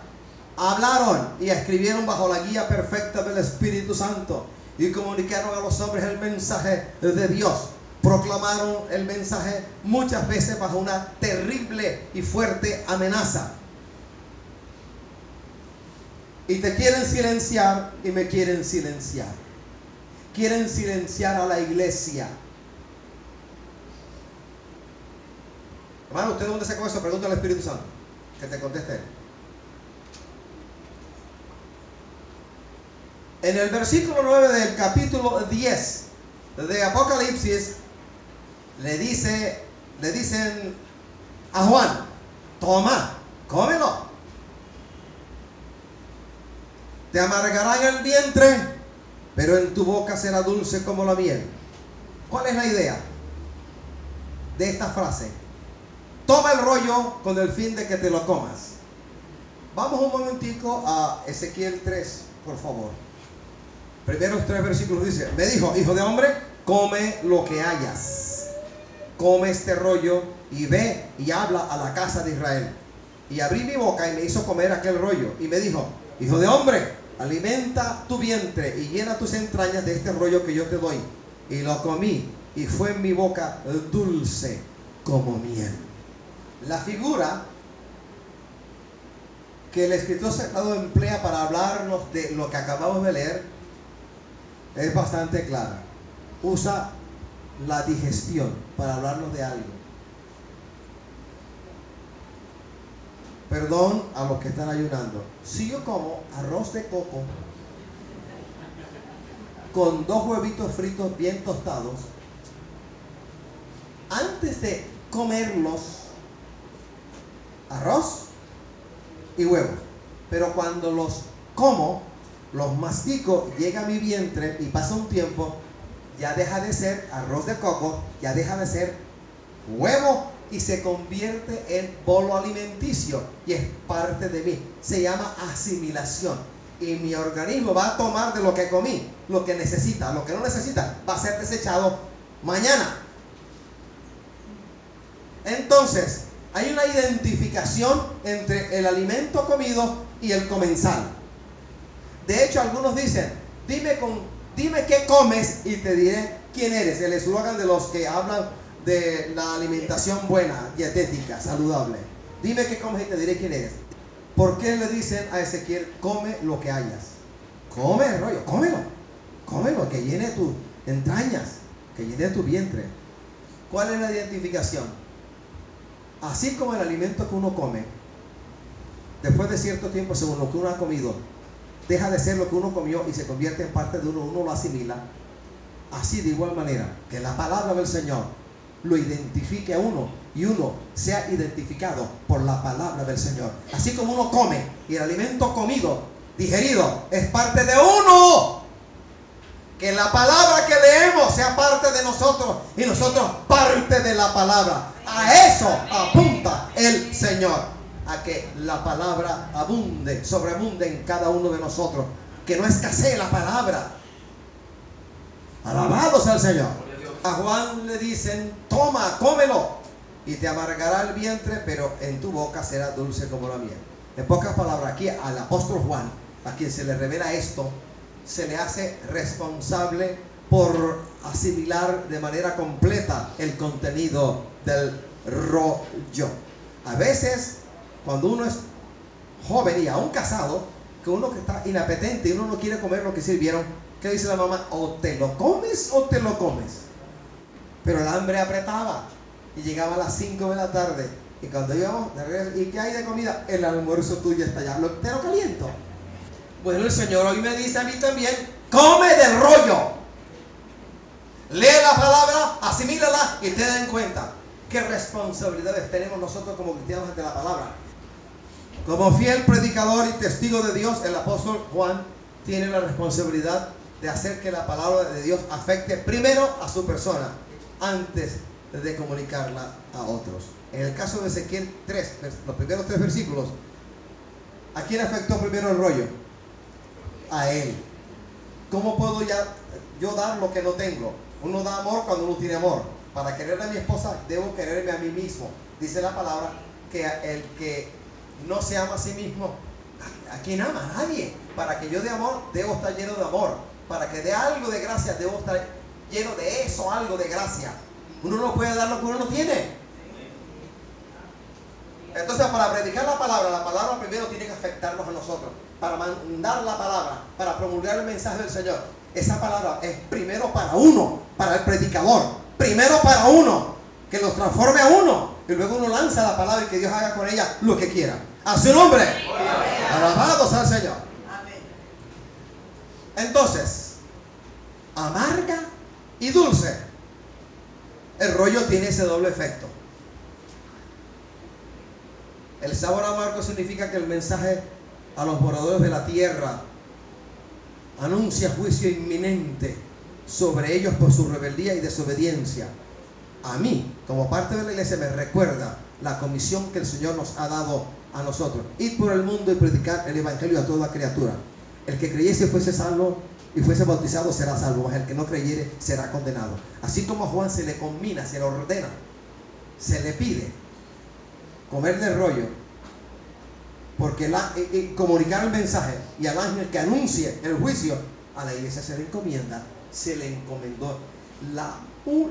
hablaron y escribieron bajo la guía perfecta del Espíritu Santo y comunicaron a los hombres el mensaje de Dios. Proclamaron el mensaje muchas veces bajo una terrible y fuerte amenaza. Y te quieren silenciar y me quieren silenciar. Quieren silenciar a la iglesia. Hermano, ¿usted dónde sacó eso? Pregúntale al Espíritu Santo, que te conteste él. En el versículo 9 del capítulo 10 de Apocalipsis, le dicen a Juan, toma, cómelo. Te amargará en el vientre, pero en tu boca será dulce como la miel. ¿Cuál es la idea de esta frase? Toma el rollo con el fin de que te lo comas. Vamos un momentico a Ezequiel 3, por favor. Primeros 3 versículos dice, me dijo, hijo de hombre, come lo que hayas. Come este rollo y ve y habla a la casa de Israel. Y abrí mi boca y me hizo comer aquel rollo. Y me dijo, hijo de hombre, alimenta tu vientre y llena tus entrañas de este rollo que yo te doy. Y lo comí y fue en mi boca dulce como miel. La figura que el escritor sagrado emplea para hablarnos de lo que acabamos de leer es bastante clara. Usa la digestión para hablarnos de algo. Perdón a los que están ayunando. Si yo como arroz de coco con 2 huevitos fritos bien tostados antes de comerlos, arroz y huevo. Pero cuando los como, los mastico, llega a mi vientre y pasa un tiempo, ya deja de ser arroz de coco, ya deja de ser huevo y se convierte en bolo alimenticio y es parte de mí. Se llama asimilación. Y mi organismo va a tomar de lo que comí, lo que necesita. Lo que no necesita va a ser desechado mañana. Entonces, hay una identificación entre el alimento comido y el comensal. De hecho, algunos dicen, dime qué comes y te diré quién eres. El eslogan de los que hablan de la alimentación buena, dietética, saludable. Dime qué comes y te diré quién eres. ¿Por qué le dicen a Ezequiel, come lo que hayas? Come el rollo, cómelo, que llene tus entrañas, que llene tu vientre. ¿Cuál es la identificación? Así como el alimento que uno come, después de cierto tiempo, según lo que uno ha comido, deja de ser lo que uno comió y se convierte en parte de uno, uno lo asimila. Así de igual manera, que la palabra del Señor lo identifique a uno y uno sea identificado por la palabra del Señor. Así como uno come y el alimento comido, digerido, es parte de uno. Que la palabra que leemos sea parte de nosotros y nosotros parte de la palabra. A eso apunta el Señor, a que la palabra abunde, sobreabunde en cada uno de nosotros, que no escasee la palabra. Alabado sea el Señor. A Juan le dicen, toma, cómelo y te amargará el vientre, pero en tu boca será dulce como la miel. En pocas palabras, aquí al apóstol Juan, a quien se le revela esto, se le hace responsable por asimilar de manera completa el contenido del rollo. A veces, cuando uno es joven y aún casado, que uno que está inapetente y uno no quiere comer lo que sirvieron, ¿qué dice la mamá? O te lo comes o te lo comes. Pero el hambre apretaba y llegaba a las 5 de la tarde. Y cuando íbamos de regreso, ¿y qué hay de comida? El almuerzo tuyo está allá. Te lo caliento. Bueno, el Señor hoy me dice a mí también, come del rollo. Lee la palabra, asimílala y te den cuenta qué responsabilidades tenemos nosotros como cristianos ante la palabra. Como fiel predicador y testigo de Dios, el apóstol Juan tiene la responsabilidad de hacer que la palabra de Dios afecte primero a su persona antes de comunicarla a otros. En el caso de Ezequiel 3, los primeros 3 versículos, ¿a quién afectó primero el rollo? A él. ¿Cómo puedo yo dar lo que no tengo? Uno da amor cuando uno tiene amor. Para querer a mi esposa debo quererme a mí mismo. Dice la palabra que el que no se ama a sí mismo, ¿a quién ama? A nadie. Para que yo dé amor debo estar lleno de amor. Para que dé algo de gracia debo estar lleno de eso, algo de gracia. Uno no puede dar lo que uno no tiene. Entonces, para predicar la palabra primero tiene que afectarnos a nosotros. Para mandar la palabra, para promulgar el mensaje del Señor, esa palabra es primero para uno, para el predicador. Primero para uno, que los transforme a uno. Y luego uno lanza la palabra y que Dios haga con ella lo que quiera. A su nombre. Alabado sea el Señor. Entonces, amarga y dulce. El rollo tiene ese doble efecto. El sabor amargo significa que el mensaje a los moradores de la tierra anuncia juicio inminente sobre ellos por su rebeldía y desobediencia. A mí, como parte de la iglesia, me recuerda la comisión que el Señor nos ha dado a nosotros: ir por el mundo y predicar el evangelio a toda criatura. El que creyese y fuese salvo y fuese bautizado será salvo, mas el que no creyere será condenado. Así como a Juan se le combina, se le ordena, se le pide comer del rollo, porque comunicar el mensaje, y al ángel que anuncie el juicio, a la iglesia se le encomienda, se le encomendó.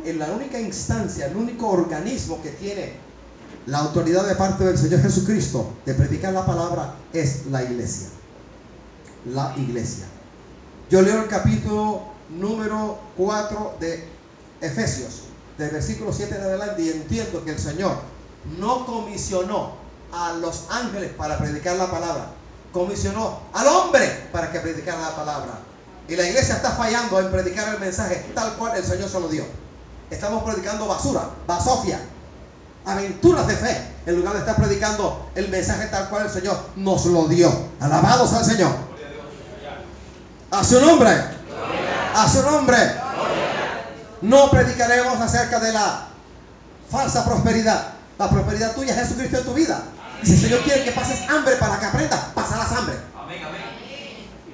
En la única instancia, el único organismo que tiene la autoridad de parte del Señor Jesucristo de predicar la palabra es la iglesia. La iglesia. Yo leo el capítulo número 4 de Efesios, del versículo 7 en adelante, y entiendo que el Señor no comisionó a los ángeles para predicar la palabra, comisionó al hombre para que predicara la palabra. Y la iglesia está fallando en predicar el mensaje tal cual el Señor se lo dio. Estamos predicando basura, basofia, aventuras de fe, en lugar de estar predicando el mensaje tal cual el Señor nos lo dio. Alabados al Señor. A su nombre. A su nombre. No predicaremos acerca de la falsa prosperidad. La prosperidad tuya es Jesucristo en tu vida. Y si el Señor quiere que pases hambre para que aprendas, pasarás hambre. Amén, amén.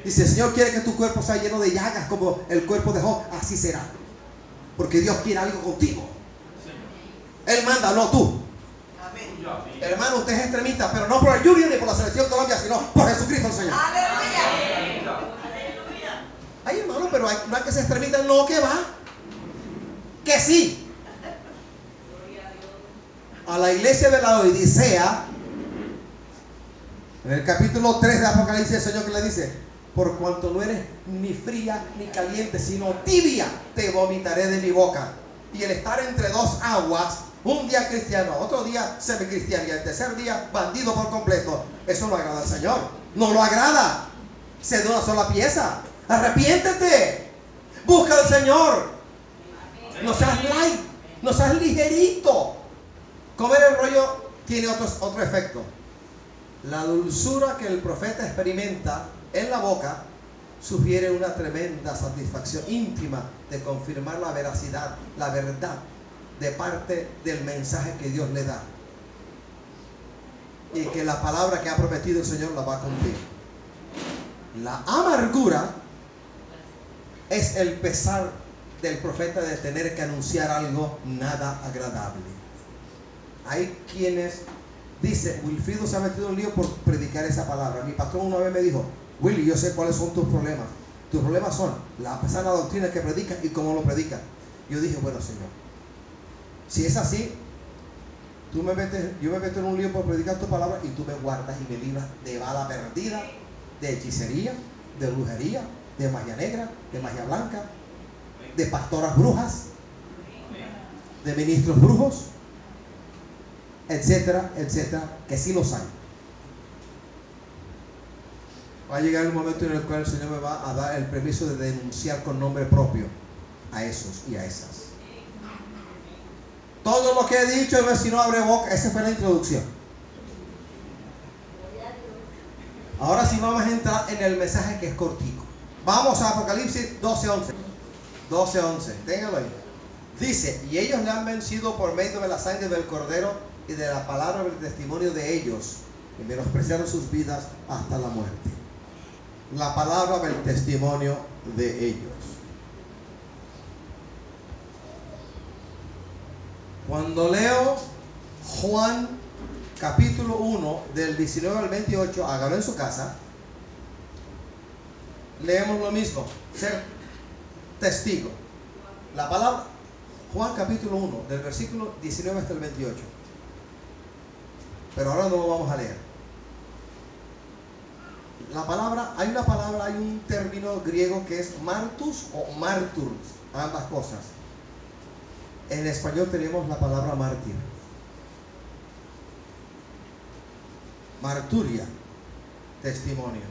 Y si el Señor quiere que tu cuerpo sea lleno de llagas como el cuerpo de Job, así será. Porque Dios quiere algo contigo. Él manda, no tú. Amén. Hermano, usted es extremista, pero no por el Junior ni por la selección Colombia, sino por Jesucristo el Señor. Aleluya. Ay, hermano, pero no hay que ser extremista. No, que va. Que sí. A la iglesia de la Odisea, en el capítulo 3 de Apocalipsis, el Señor que le dice: por cuanto no eres ni fría ni caliente, sino tibia, te vomitaré de mi boca. Y el estar entre dos aguas, un día cristiano, otro día semicristiano, y el tercer día bandido por completo, eso no agrada al Señor. No lo agrada. Se de una sola pieza. Arrepiéntete. Busca al Señor. No seas light, no seas ligerito. Comer el rollo tiene otro efecto. La dulzura que el profeta experimenta en la boca sugiere una tremenda satisfacción íntima de confirmar la veracidad, la verdad de parte del mensaje que Dios le da. Y que la palabra que ha prometido el Señor la va a cumplir. La amargura es el pesar del profeta de tener que anunciar algo nada agradable. Hay quienes dicen: Wilfrido se ha metido en un lío por predicar esa palabra. Mi pastor una vez me dijo: Willy, yo sé cuáles son tus problemas. Tus problemas son la sana doctrina que predicas y cómo lo predicas. Yo dije: bueno, Señor, si es así, yo me meto en un lío por predicar tu palabra y tú me guardas y me libras de bala perdida, de hechicería, de brujería, de magia negra, de magia blanca, de pastoras brujas, de ministros brujos, etcétera, etcétera, que sí los hay. Va a llegar un momento en el cual el Señor me va a dar el permiso de denunciar con nombre propio a esos y a esas. Todo lo que he dicho, si no abre boca, esa fue la introducción. Ahora sí vamos a entrar en el mensaje, que es cortico. Vamos a Apocalipsis 12:11. 12:11, téngalo ahí. Dice: y ellos le han vencido por medio de la sangre del Cordero y de la palabra del testimonio de ellos, y menospreciaron sus vidas hasta la muerte. La palabra del testimonio de ellos. Cuando leo Juan capítulo 1 del 19 al 28, hágalo en su casa, leemos lo mismo: ser testigo. La palabra, Juan capítulo 1 del versículo 19 hasta el 28. Pero ahora no lo vamos a leer. La palabra, hay un término griego que es martus o marturs, ambas cosas. En español tenemos la palabra mártir. Marturia, testimonio.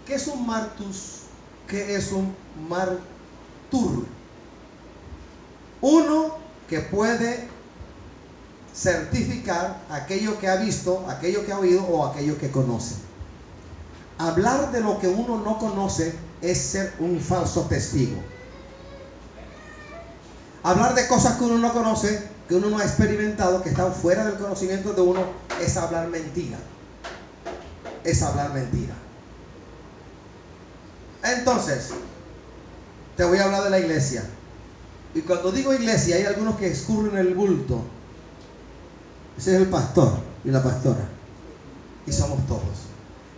¿Qué es un martus? ¿Qué es un martur? Uno que puede certificar aquello que ha visto, aquello que ha oído o aquello que conoce. Hablar de lo que uno no conoce es ser un falso testigo. Hablar de cosas que uno no conoce, que uno no ha experimentado, que están fuera del conocimiento de uno, es hablar mentira. Es hablar mentira. Entonces, te voy a hablar de la iglesia. Y cuando digo iglesia, hay algunos que escurren el bulto. Ese es el pastor y la pastora. Y somos todos.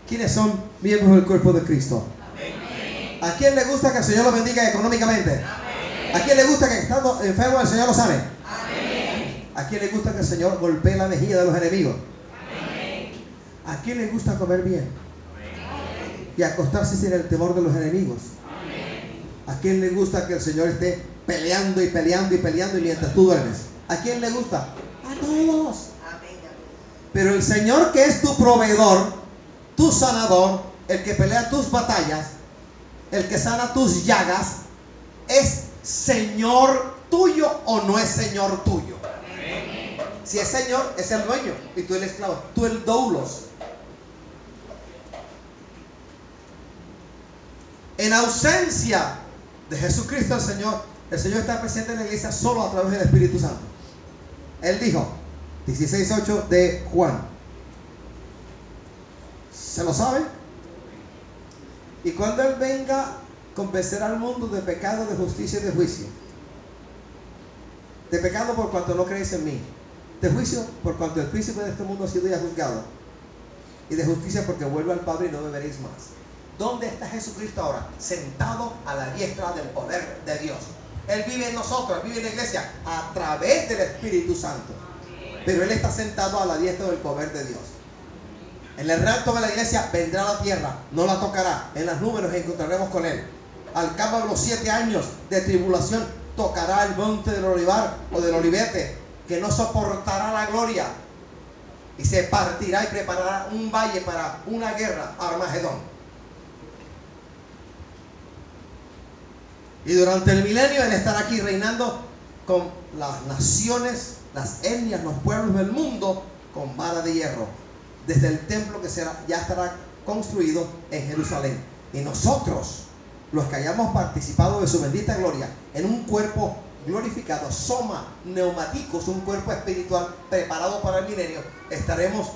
¿Quiénes son miembros del cuerpo de Cristo? Amén. ¿A quién le gusta que el Señor lo bendiga económicamente? Amén. ¿A quién le gusta que estando enfermo el Señor lo sane? Amén. ¿A quién le gusta que el Señor golpee la mejilla de los enemigos? Amén. ¿A quién le gusta comer bien? Amén. Y acostarse sin el temor de los enemigos? Amén. ¿A quién le gusta que el Señor esté peleando y peleando y peleando y mientras tú duermes? ¿A quién le gusta? A todos. Amén. Pero el Señor, que es tu proveedor, tu sanador, el que pelea tus batallas, el que sana tus llagas, es Señor tuyo o no es señor tuyo? Si es señor, es el dueño y tú el esclavo, tú el doulos. En ausencia de Jesucristo el Señor está presente en la iglesia solo a través del Espíritu Santo. Él dijo, 16:8 de Juan. ¿Se lo sabe? Y cuando Él venga, convencerá al mundo de pecado, de justicia y de juicio. De pecado por cuanto no creéis en mí. De juicio por cuanto el príncipe de este mundo ha sido ya juzgado. Y de justicia porque vuelvo al Padre y no me veréis más. ¿Dónde está Jesucristo ahora? Sentado a la diestra del poder de Dios. Él vive en nosotros, vive en la iglesia a través del Espíritu Santo. Pero Él está sentado a la diestra del poder de Dios. En el rapto de la iglesia vendrá a la tierra, no la tocará. En las nubes nos encontraremos con Él. Al cabo de los 7 años de tribulación, tocará el monte del olivar o del olivete, que no soportará la gloria. Y se partirá y preparará un valle para una guerra, Armagedón. Y durante el milenio Él estará aquí reinando con las naciones, las etnias, los pueblos del mundo con vara de hierro. Desde el templo que ya estará construido en Jerusalén. Y nosotros, los que hayamos participado de su bendita gloria, en un cuerpo glorificado, soma neumáticos, un cuerpo espiritual preparado para el milenio, estaremos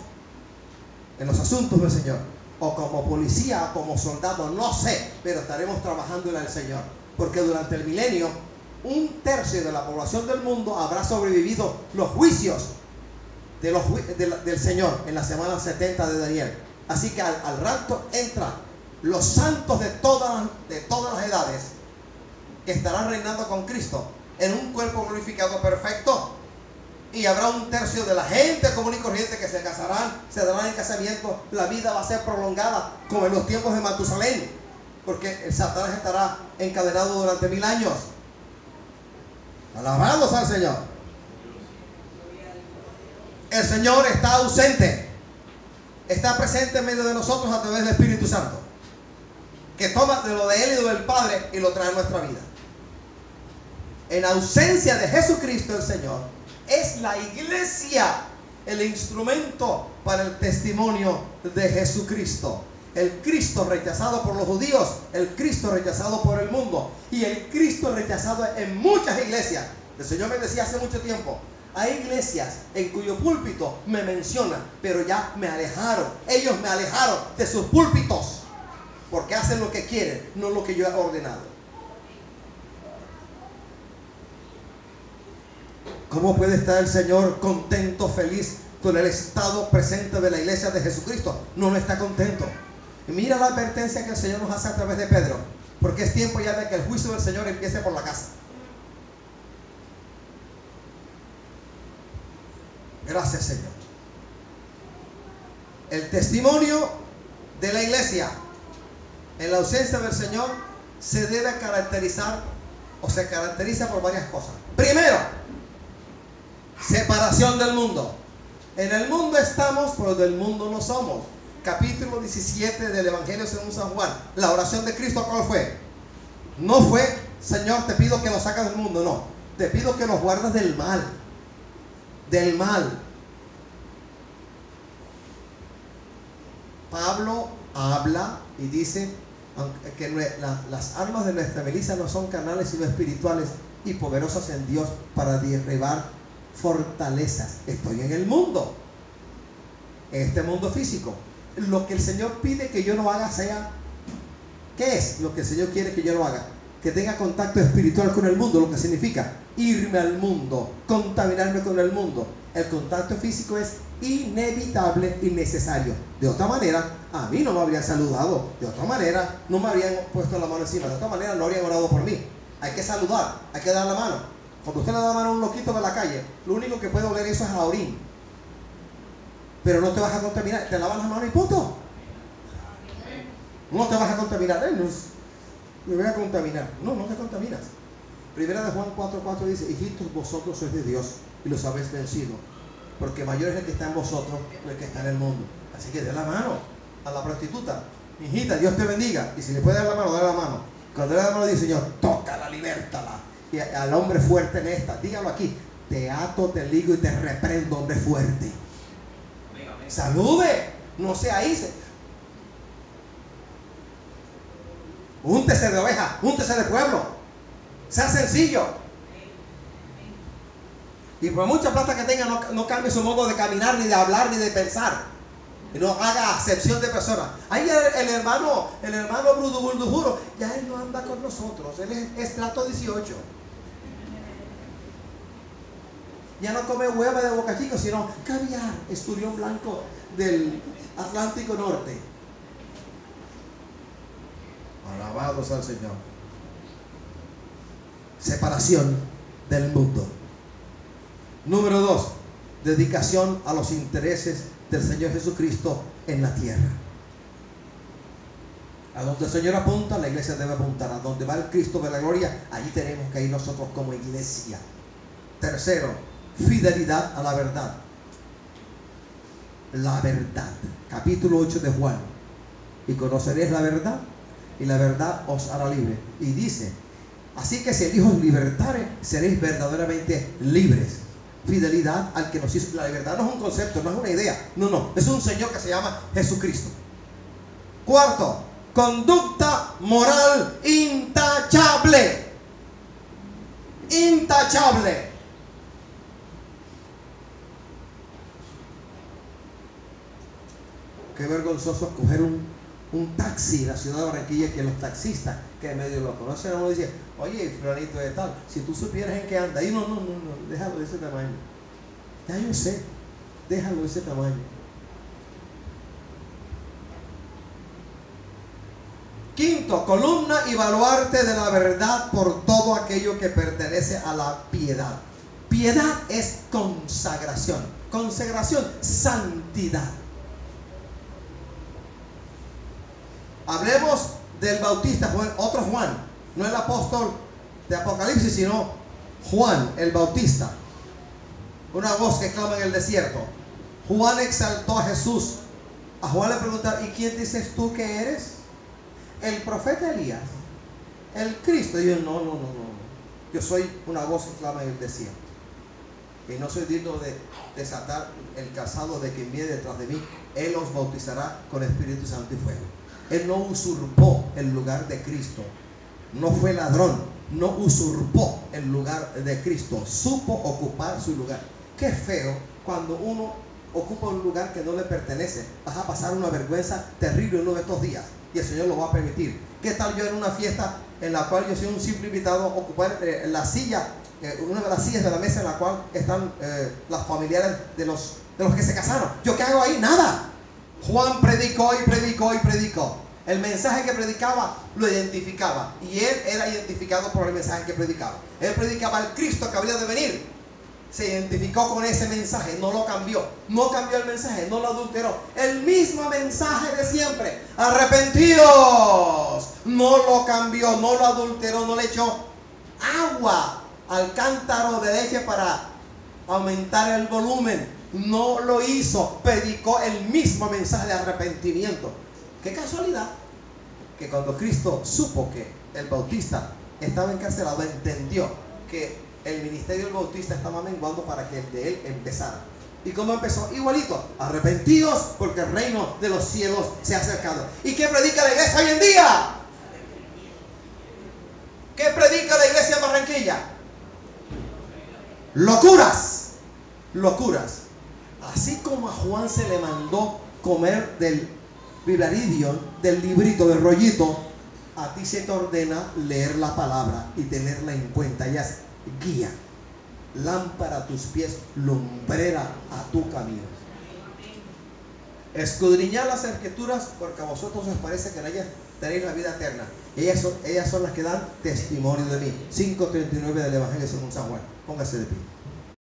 en los asuntos del Señor. O como policía, o como soldado, no sé, pero estaremos trabajando en el Señor. Porque durante el milenio, 1/3 de la población del mundo habrá sobrevivido los juicios del Señor en la semana 70 de Daniel. Así que al rapto entran los santos de todas las edades que estarán reinando con Cristo en un cuerpo glorificado perfecto. Y habrá 1/3 de la gente común y corriente que se casarán, se darán en casamiento. La vida va a ser prolongada como en los tiempos de Matusalén, porque el Satanás estará encadenado durante 1000 años. Alabados al Señor. El Señor está ausente, está presente en medio de nosotros a través del Espíritu Santo, que toma de lo de Él y del Padre y lo trae a nuestra vida. En ausencia de Jesucristo el Señor, es la iglesia el instrumento para el testimonio de Jesucristo. El Cristo rechazado por los judíos, el Cristo rechazado por el mundo y el Cristo rechazado en muchas iglesias. El Señor me decía hace mucho tiempo, hay iglesias en cuyo púlpito me mencionan, pero ya me alejaron. Ellos me alejaron de sus púlpitos porque hacen lo que quieren, no lo que yo he ordenado. ¿Cómo puede estar el Señor contento, feliz con el estado presente de la iglesia de Jesucristo? No está contento. Y mira la advertencia que el Señor nos hace a través de Pedro, porque es tiempo ya de que el juicio del Señor empiece por la casa. Gracias, Señor. El testimonio de la iglesia en la ausencia del Señor se debe caracterizar o se caracteriza por varias cosas. Primero, separación del mundo. En el mundo estamos, pero del mundo no somos. Capítulo 17 del Evangelio según San Juan. La oración de Cristo, ¿cuál fue? No fue, Señor, te pido que nos saques del mundo. No, te pido que nos guardes del mal. Del mal. Pablo habla y dice que las armas de nuestra milicia no son carnales sino espirituales y poderosas en Dios para derribar fortalezas. Estoy en el mundo, en este mundo físico. Lo que el Señor pide que yo no haga sea, ¿qué es lo que el Señor quiere que yo no haga? Que tenga contacto espiritual con el mundo, lo que significa irme al mundo, contaminarme con el mundo. El contacto físico es inevitable y necesario. De otra manera, a mí no me habrían saludado. De otra manera, no me habrían puesto la mano encima. De otra manera, no habrían orado por mí. Hay que saludar, hay que dar la mano. Cuando usted le da la mano a un loquito de la calle, lo único que puede oler eso es a orín. Pero no te vas a contaminar. Te lavas las manos y punto. No te vas a contaminar. Me voy a contaminar. No, no te contaminas. Primera de Juan 4:4 dice: hijitos, vosotros sois de Dios y los habéis vencido, porque mayor es el que está en vosotros que el que está en el mundo. Así que dé la mano a la prostituta. Hijita, Dios te bendiga. Y si le puede dar la mano, dale la mano. Cuando le da la mano, dice: Señor, tócala, libértala. Y al hombre fuerte en esta, dígalo aquí: te ato, te ligo y te reprendo, hombre fuerte. Salude, no se aíse. Úntese de oveja, úntese de pueblo. Sea sencillo. Y por mucha plata que tenga, no cambie su modo de caminar, ni de hablar, ni de pensar. Y no haga acepción de personas. Ahí el hermano Bruduburdujuro, ya él no anda con nosotros. Él es estrato 18. Ya no come hueva de Boca Chica, sino caviar, esturión blanco del Atlántico Norte. Alabado sea el Señor. Separación del mundo. Número 2, dedicación a los intereses del Señor Jesucristo en la tierra. A donde el Señor apunta, la iglesia debe apuntar. A donde va el Cristo de la gloria, allí tenemos que ir nosotros como iglesia. Tercero, fidelidad a la verdad. La verdad. Capítulo 8 de Juan. Y conoceréis la verdad, y la verdad os hará libre. Y dice: así que si el Hijo os libertare, seréis verdaderamente libres. Fidelidad al que nos hizo. La libertad no es un concepto, no es una idea. No, es un Señor que se llama Jesucristo. Cuarto, conducta moral intachable. Intachable. Qué vergonzoso escoger un taxi en la ciudad de Barranquilla, que los taxistas que medio lo conocen, uno dice: oye, fulanito de tal, si tú supieras en qué anda. Y no, déjalo de ese tamaño. Ya yo sé, déjalo de ese tamaño. Quinto, columna y baluarte de la verdad por todo aquello que pertenece a la piedad. Piedad es consagración. Consagración, santidad. Hablemos del Bautista, otro Juan, no el apóstol de Apocalipsis, sino Juan el Bautista. Una voz que clama en el desierto. Juan exaltó a Jesús. A Juan le preguntaron: ¿y quién dices tú que eres? El profeta Elías, el Cristo. Y yo: no. Yo soy una voz que clama en el desierto. Y no soy digno de desatar el calzado de quien viene detrás de mí. Él os bautizará con Espíritu Santo y fuego. Él no usurpó el lugar de Cristo. No fue ladrón. No usurpó el lugar de Cristo. Supo ocupar su lugar. Qué feo cuando uno ocupa un lugar que no le pertenece. Vas a pasar una vergüenza terrible uno de estos días. Y el Señor lo va a permitir. ¿Qué tal yo en una fiesta en la cual yo soy un simple invitado, ocupar la silla, una de las sillas de la mesa en la cual están las familiares de los que se casaron? ¿Yo qué hago ahí? Nada. Juan predicó y predicó y predicó. El mensaje que predicaba lo identificaba. Y él era identificado por el mensaje que predicaba. Él predicaba al Cristo que había de venir. Se identificó con ese mensaje, no lo cambió. No cambió el mensaje, no lo adulteró. El mismo mensaje de siempre. Arrepentíos. No lo cambió, no lo adulteró, no le echó agua al cántaro de leche para aumentar el volumen. No lo hizo. Predicó el mismo mensaje de arrepentimiento. Qué casualidad que cuando Cristo supo que el Bautista estaba encarcelado, entendió que el ministerio del Bautista estaba menguando para que el de él empezara. ¿Y cómo empezó? Igualito: arrepentíos porque el reino de los cielos se ha acercado. ¿Y qué predica la iglesia hoy en día? ¿Qué predica la iglesia en Barranquilla? Locuras. Así como a Juan se le mandó comer del Biblaridion, del librito, del rollito, a ti se te ordena leer la palabra y tenerla en cuenta. Ella es guía, lámpara a tus pies, lumbrera a tu camino. Escudriñad las escrituras, porque a vosotros os parece que en ellas tenéis la vida eterna. Ellas son las que dan testimonio de mí. 5:39 del Evangelio según San Juan. Póngase de pie.